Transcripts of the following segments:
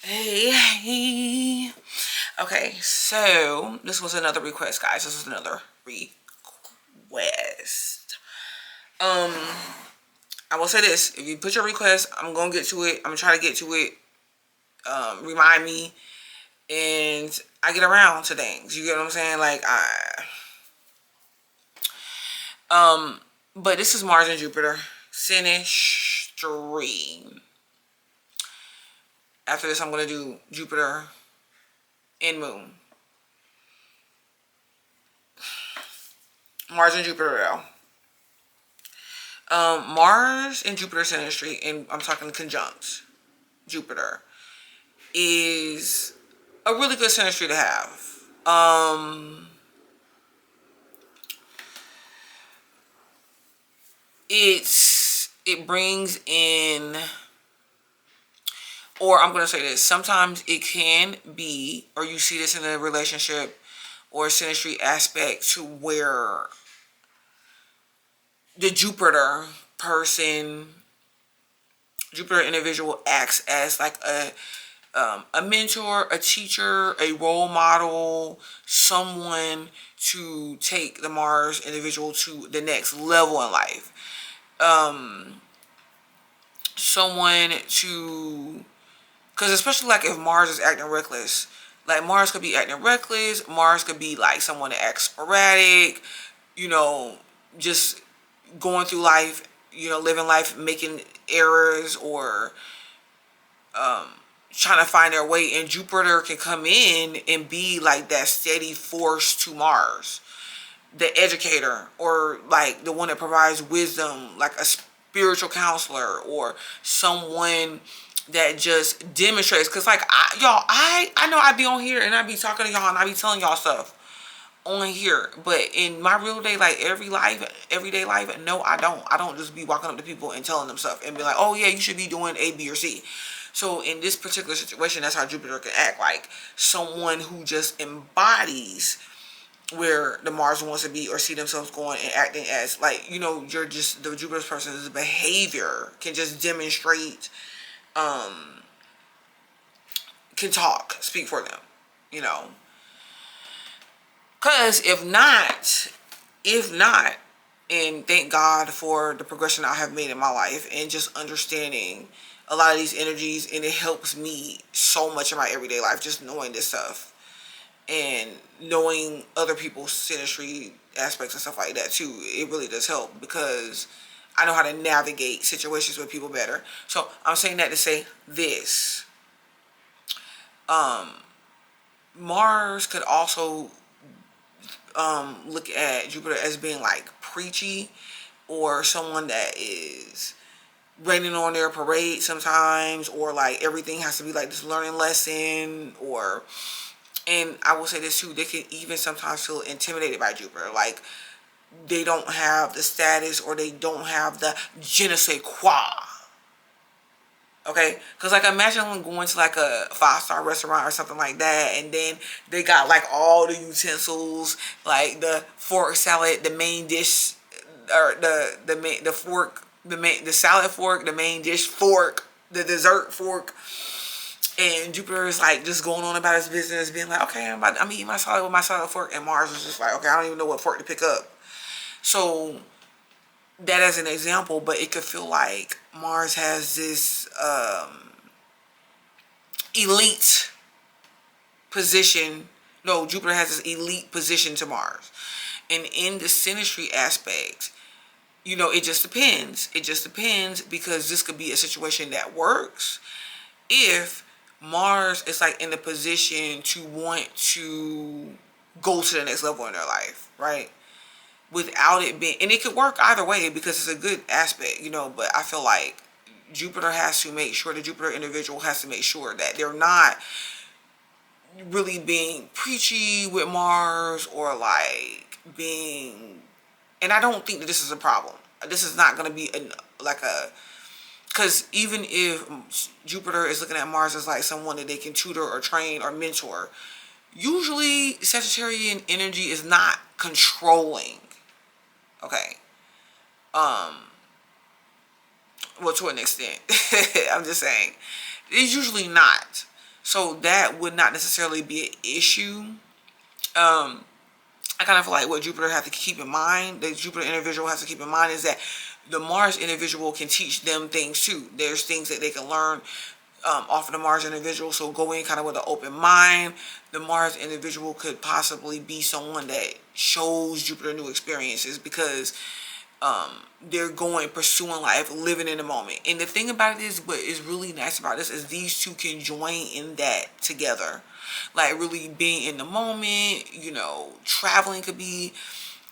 Hey. Okay, so this was another request, guys. This was another request. I will say this: if you put your request, I'm gonna get to it. I'm gonna try to get to it. Remind me, and I get around to things. You get what I'm saying? But this is Mars and Jupiter. Synastry. After this, I'm gonna do Jupiter and Moon. Mars and Jupiter, though. Mars and Jupiter synastry, and I'm talking conjunct Jupiter, is a really good synastry to have. It brings in, or I'm gonna say this. Sometimes it can be, or you see this in a relationship or a synastry aspect, to where the Jupiter individual acts as like a mentor, a teacher, a role model, someone to take the Mars individual to the next level in life. Someone to, because especially like if Mars is acting reckless, like Mars could be acting reckless, Mars could be like someone that acts sporadic, you know, just going through life, living life, making errors, or trying to find their way. And Jupiter can come in and be like that steady force to Mars, the educator, or like the one that provides wisdom, like a spiritual counselor, or someone that just demonstrates. Because like I know I be on here and I be talking to y'all and I be telling y'all stuff on here, but in my real day, like everyday life, no, I don't just be walking up to people and telling them stuff and be like, oh yeah, you should be doing A, B, or C. So in this particular situation, that's how Jupiter can act, like someone who just embodies where the Mars wants to be, or see themselves going, and acting as like, you're just the Jupiter's person's behavior can just demonstrate, can speak for them, you know. Because if not, and thank God for the progression I have made in my life and just understanding a lot of these energies, and it helps me so much in my everyday life, just knowing this stuff and knowing other people's synastry aspects and stuff like that too. It really does help because I know how to navigate situations with people better. So I'm saying that to say this. Mars could also look at Jupiter as being like preachy, or someone that is raining on their parade sometimes, or like everything has to be like this learning lesson, or, and I will say this too, they can even sometimes feel intimidated by Jupiter, like they don't have the status, or they don't have the je ne sais quoi. Okay, because like imagine them going to like a 5-star restaurant or something like that, and then they got like all the utensils, like the fork salad, the main dish, or the fork, the salad fork, the main dish fork, the dessert fork, and Jupiter is like just going on about his business, being like, okay, I'm eating my salad with my salad fork, and Mars is just like, okay, I don't even know what fork to pick up. So that as an example, but it could feel like Mars has this elite position. No, Jupiter has this elite position to Mars. And in the synastry aspect, it just depends. It just depends, because this could be a situation that works if Mars is like in the position to want to go to the next level in their life, right? Without it being, and it could work either way because it's a good aspect, but I feel like Jupiter has to make sure, the Jupiter individual has to make sure that they're not really being preachy with Mars, or like being, and I don't think that this is a problem. This is not going to be because even if Jupiter is looking at Mars as like someone that they can tutor or train or mentor, usually Sagittarian energy is not controlling. Okay. Well, to an extent. I'm just saying. It's usually not. So that would not necessarily be an issue. I kind of feel like what Jupiter has to keep in mind, the Jupiter individual has to keep in mind, is that the Mars individual can teach them things too. There's things that they can learn off of the Mars individual. So go in kind of with an open mind. The Mars individual could possibly be someone that shows Jupiter new experiences, because they're pursuing life, living in the moment. And the thing about it is, what is really nice about this is these two can join in that together. Like really being in the moment, traveling could be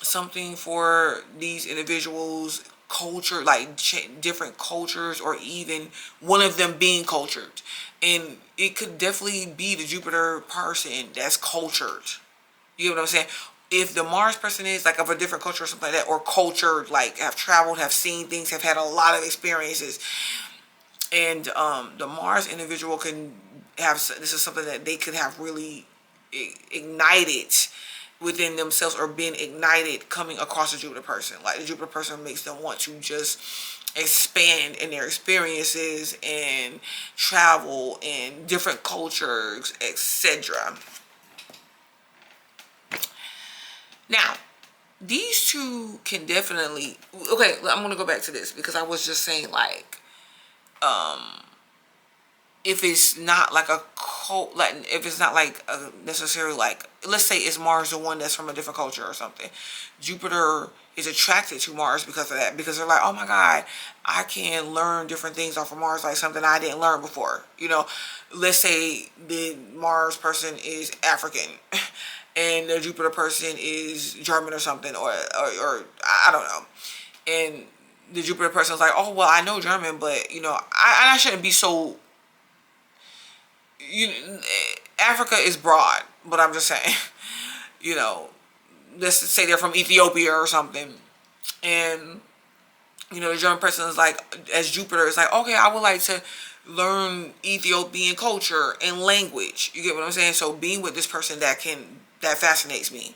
something for these individuals, culture, like different cultures, or even one of them being cultured. And it could definitely be the Jupiter person that's cultured. You know what I'm saying? If the Mars person is like of a different culture or something like that, or cultured, like have traveled, have seen things, have had a lot of experiences, and the Mars individual can have, this is something that they could have really ignited within themselves, or been ignited coming across the Jupiter person. Like the Jupiter person makes them want to just expand in their experiences and travel in different cultures, etc. Now, these two can definitely, okay, I'm going to go back to this, because I was just saying, like, if it's not like a cult, like if it's not like necessarily, like, let's say it's Mars, the one that's from a different culture or something, Jupiter is attracted to Mars because of that, because they're like, oh my God, I can learn different things off of Mars, like something I didn't learn before. Let's say the Mars person is African and the Jupiter person is German or something, or I don't know, and the Jupiter person is like, oh well, I know German, but I shouldn't be so. Africa is broad, but I'm just saying, you know, let's say they're from Ethiopia or something, and the German person is like, as Jupiter, is like, okay, I would like to learn Ethiopian culture and language. You get what I'm saying? So being with this person, that fascinates me,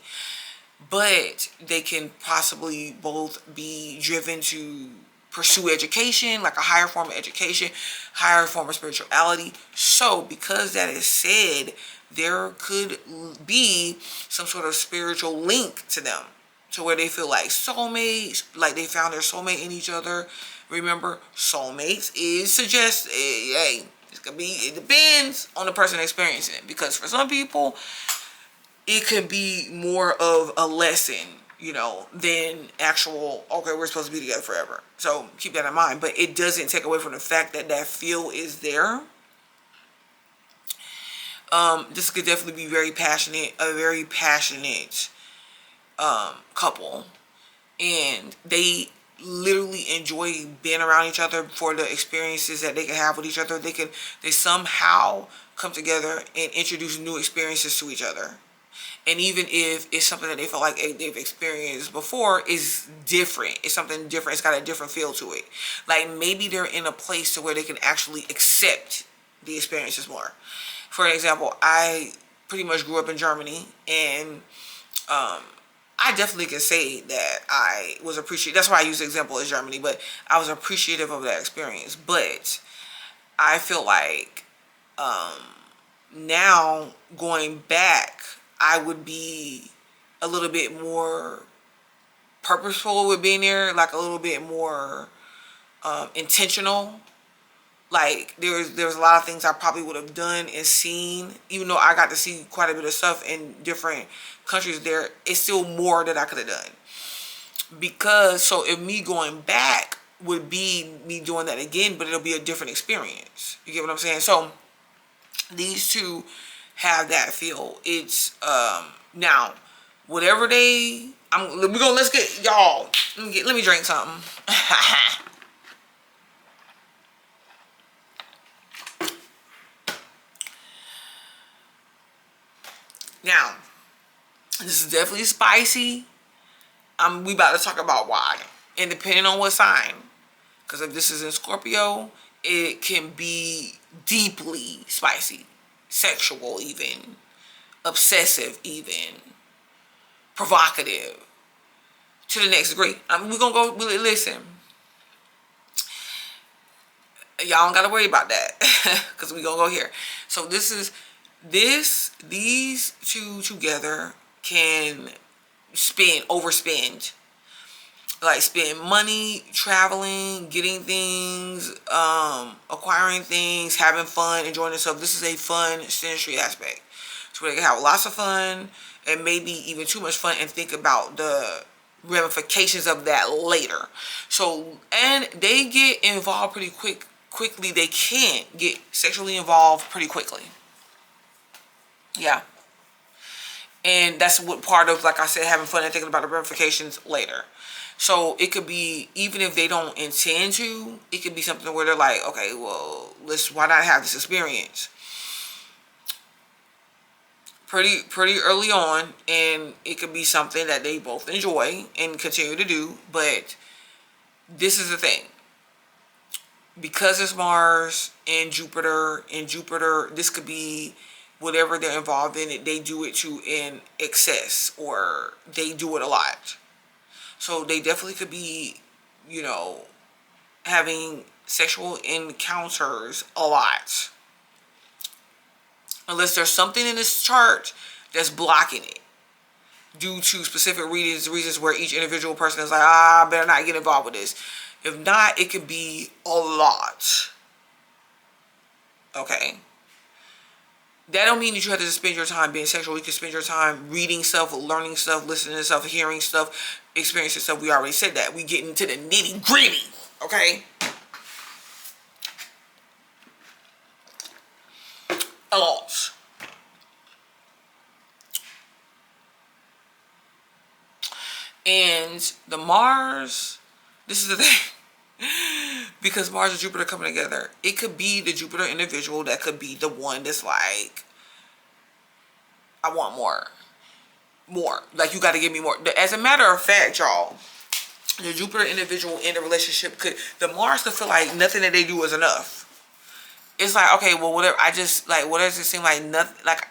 but they can possibly both be driven to pursue education, like a higher form of education, higher form of spirituality. So because that is said, there could be some sort of spiritual link to them, to where they feel like soulmates, like they found their soulmate in each other. Remember, soulmates is hey, it depends on the person experiencing it, because for some people it could be more of a lesson, than actual, okay, we're supposed to be together forever. So keep that in mind. But it doesn't take away from the fact that that feel is there. This could definitely be a very passionate couple. And they literally enjoy being around each other for the experiences that they can have with each other. They somehow come together and introduce new experiences to each other. And even if it's something that they feel like they've experienced before, is different. It's something different. It's got a different feel to it. Like maybe they're in a place to where they can actually accept the experiences more. For example, I pretty much grew up in Germany, and I definitely can say that I was appreciative. That's why I use the example as Germany, but I was appreciative of that experience. But I feel like now going back, I would be a little bit more purposeful with being there, like a little bit more intentional. Like there's a lot of things I probably would have done and seen, even though I got to see quite a bit of stuff in different countries there, it's still more that I could have done. Because, so if me going back would be me doing that again, but it'll be a different experience. You get what I'm saying? So these two have that feel. It's now whatever let's get y'all. Let me drink something. Now, this is definitely spicy. We about to talk about why, and depending on what sign. Because if this is in Scorpio, it can be deeply spicy, sexual even, obsessive even, provocative, to the next degree. We're going to go, listen. Y'all don't gotta worry about that because we gonna go here. So these two together can overspend, like spend money, traveling, getting things, acquiring things, having fun, enjoying themselves. This is a fun synastry aspect. So they can have lots of fun and maybe even too much fun and think about the ramifications of that later. So, and they get involved pretty quickly. They can get sexually involved pretty quickly. Yeah. And that's what part of, like I said, having fun and thinking about the ramifications later. So it could be, even if they don't intend to, it could be something where they're like, okay, well, why not have this experience pretty early on, and it could be something that they both enjoy and continue to do. But this is the thing, because it's Mars and Jupiter, this could be whatever they're involved in, they do it to in excess, or they do it a lot. So they definitely could be, having sexual encounters a lot. Unless there's something in this chart that's blocking it, due to specific reasons where each individual person is like, I better not get involved with this. If not, it could be a lot. Okay? That don't mean that you have to spend your time being sexual. You can spend your time reading stuff, learning stuff, listening to stuff, hearing stuff, experiencing stuff. We already said that. We get into the nitty gritty. Okay? A lot. And the Mars, this is the thing. Because Mars and Jupiter coming together, it could be the Jupiter individual that could be the one that's like, I want more. More. Like, you got to give me more. As a matter of fact, y'all, the Jupiter individual in the relationship the Mars could feel like nothing that they do is enough. It's like, okay, well, whatever, what does it seem like nothing, like,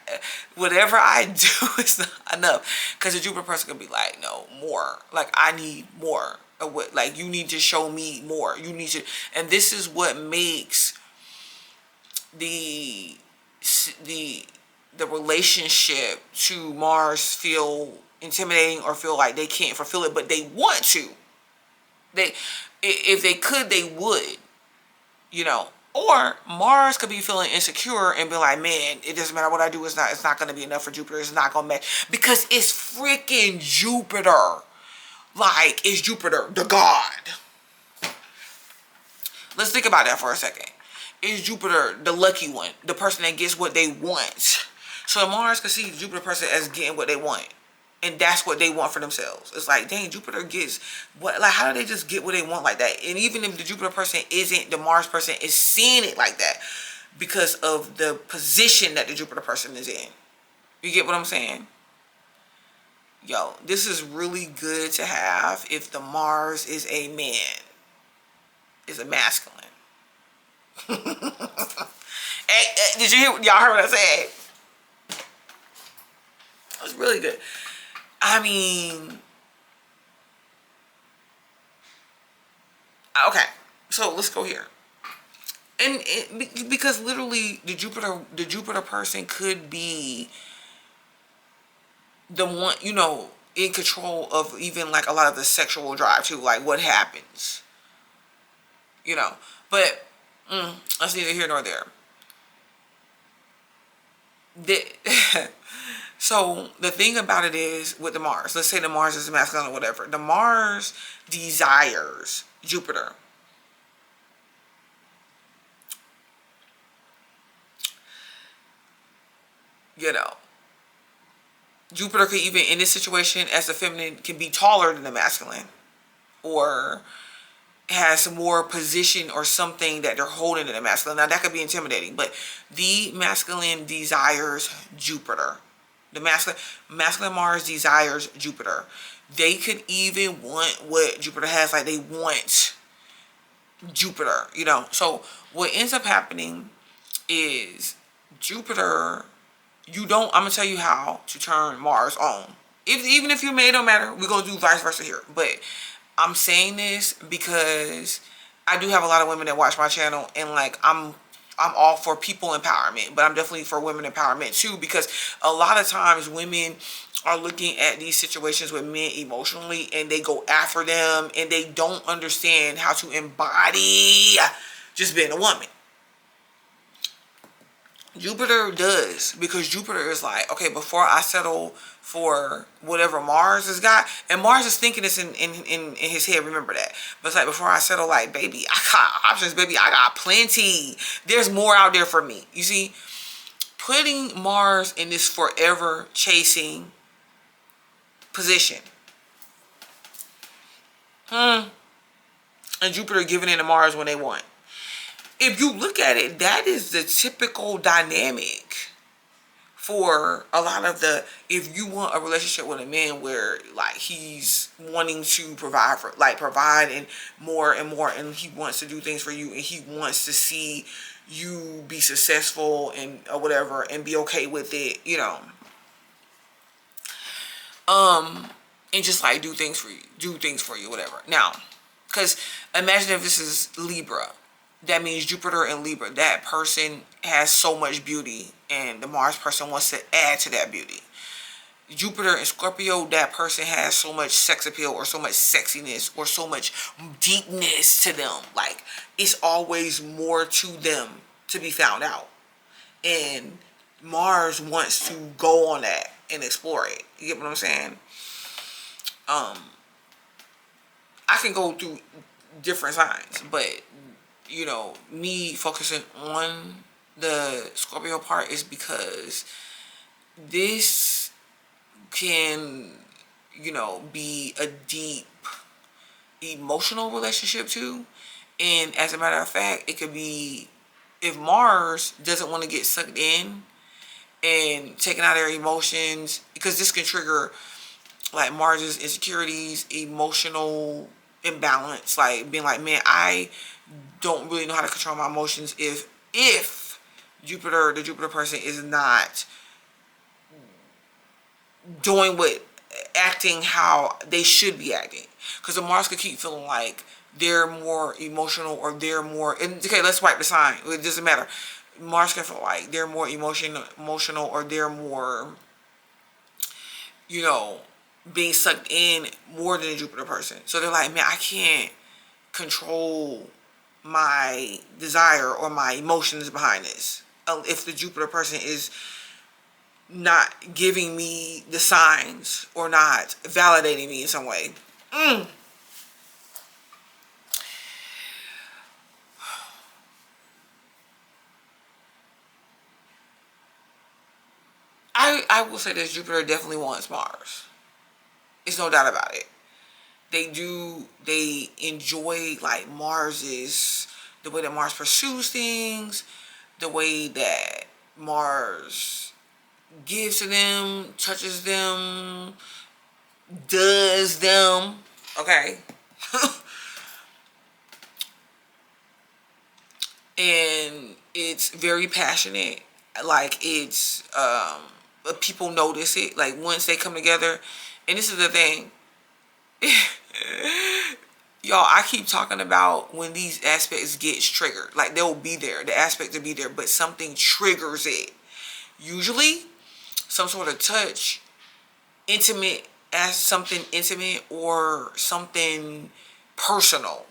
whatever I do is not enough. Because the Jupiter person could be like, no, more. Like, I need more. Like, you need to show me more. You need to, and this is what makes the relationship to Mars feel intimidating, or feel like they can't fulfill it, but they want to. If they could, they would, Or Mars could be feeling insecure and be like, man, it doesn't matter what I do. It's not going to be enough for Jupiter. It's not going to match. Because it's freaking Jupiter. Like, it's Jupiter, the god. Let's think about that for a second. Is Jupiter the lucky one? The person that gets what they want. So Mars could see the Jupiter person as getting what they want. And that's what they want for themselves. It's like, dang, Jupiter gets what, like, how do they just get what they want like that? And even if the Jupiter person isn't, the Mars person is seeing it like that because of the position that the Jupiter person is in. You get what I'm saying? Yo, this is really good to have if the Mars is a man, is a masculine. Hey, did you hear, y'all heard what I said? It was really good. I mean, okay, so let's go here. And because literally the Jupiter person could be the one, in control of even like a lot of the sexual drive too, like what happens, but that's neither here nor there. So the thing about it is, with the Mars, let's say the Mars is masculine or whatever, the Mars desires Jupiter. Jupiter could, even in this situation, as the feminine, can be taller than the masculine, or has more position or something that they're holding in the masculine. Now that could be intimidating, but the masculine desires Jupiter. The masculine Mars desires Jupiter. They could even want what Jupiter has, like they want Jupiter, So what ends up happening is Jupiter, I'm going to tell you how to turn Mars on. Even if you're married, it don't matter. We're going to do vice versa here. But I'm saying this because I do have a lot of women that watch my channel, and like I'm all for people empowerment, but I'm definitely for women empowerment too, because a lot of times women are looking at these situations with men emotionally, and they go after them, and they don't understand how to embody just being a woman. Jupiter does, because Jupiter is like, okay, before I settle for whatever Mars has got, and Mars is thinking this in his head, remember that. But it's like, before I settle, like, baby, I got options, baby, I got plenty. There's more out there for me. You see, putting Mars in this forever chasing position. And Jupiter giving in to Mars when they want. If you look at it, that is the typical dynamic for a lot of the, if you want a relationship with a man where like he's wanting to provide for, like provide and more, and he wants to do things for you, and he wants to see you be successful and or whatever, and be okay with it, you know, and just like do things for you, whatever. Now, because imagine if this is Libra. That means Jupiter and Libra, that person has so much beauty, and the Mars person wants to add to that beauty. Jupiter and Scorpio, that person has so much sex appeal, or so much sexiness, or so much deepness to them. Like, it's always more to them to be found out. And Mars wants to go on that and explore it. You get what I'm saying? I can go through different signs, but you know, me focusing on the Scorpio part is because this can, you know, be a deep emotional relationship too. And as a matter of fact, it could be, if Mars doesn't want to get sucked in and taken out of their emotions, because this can trigger like Mars's insecurities, emotional imbalance, like being like, man, I don't really know how to control my emotions if Jupiter, the Jupiter person, is not doing acting how they should be acting. Because the Mars could keep feeling like they're more emotional, or they're more, and okay, let's wipe the sign, it doesn't matter. Mars can feel like they're more emotional, or they're more, you know, being sucked in more than a Jupiter person. So they're like, man, I can't control my desire or my emotions behind this. If the Jupiter person is not giving me the signs, or not validating me in some way. I will say this, Jupiter definitely wants Mars. There's no doubt about it. They enjoy like Mars's, the way that Mars pursues things, the way that Mars gives to them, touches them, does them, okay? And it's very passionate. Like, it's people notice it, like once they come together. And this is the thing. Y'all, I keep talking about when these aspects get triggered. Like, they'll be there, the aspects will be there, but something triggers it. Usually, some sort of touch, intimate, as something intimate or something personal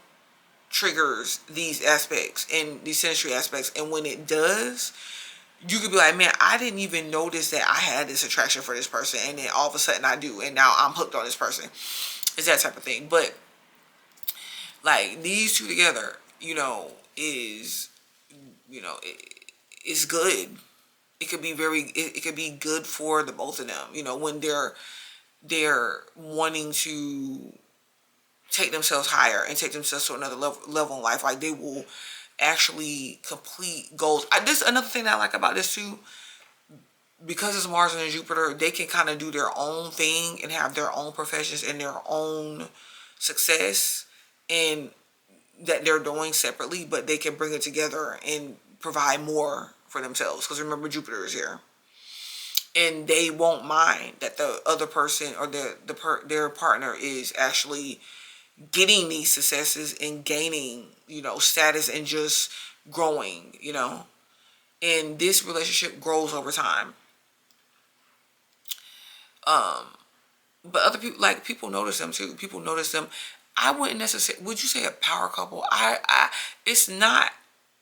triggers these aspects and these synastry aspects. And when it does, you could be like, man, I didn't even notice that I had this attraction for this person, and then all of a sudden I do, and now I'm hooked on this person. It's that type of thing. But like, these two together, you know, is, you know, it's good. It could be it could be good for the both of them, you know, when they're wanting to take themselves higher and take themselves to another level in life. Like, they will actually complete goals. This another thing that I like about this too, because it's Mars and Jupiter, they can kind of do their own thing and have their own professions and their own success, and that they're doing separately, but they can bring it together and provide more for themselves. Because remember, Jupiter is here, and they won't mind that the other person or their partner is actually getting these successes and gaining, status and just growing, and this relationship grows over time. But other people, like, people notice them too. People notice them. I wouldn't necessarily, would you say a power couple? It's not.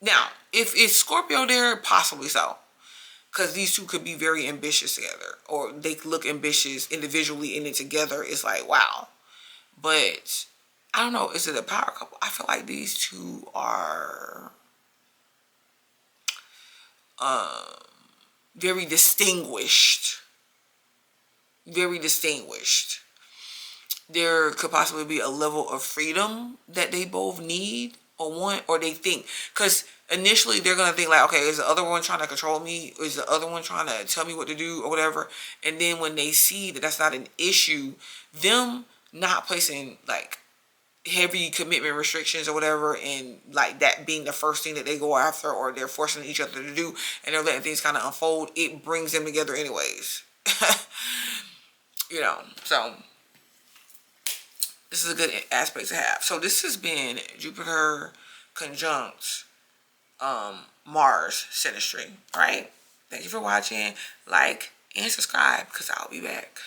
Now, if it's Scorpio there, possibly so. Because these two could be very ambitious together. Or they look ambitious individually, and then together it's like, wow. But, I don't know, is it a power couple? I feel like these two are very distinguished. Very distinguished. There could possibly be a level of freedom that they both need or want, or they think. Because initially they're going to think like, okay, is the other one trying to control me? Or is the other one trying to tell me what to do or whatever? And then when they see that that's not an issue, them not placing like heavy commitment restrictions or whatever, and like that being the first thing that they go after, or they're forcing each other to do, and they're letting things kind of unfold, it brings them together anyways. So this is a good aspect to have. So this has been Jupiter conjunct Mars synastry. All right. Thank you for watching. Like and subscribe, because I'll be back.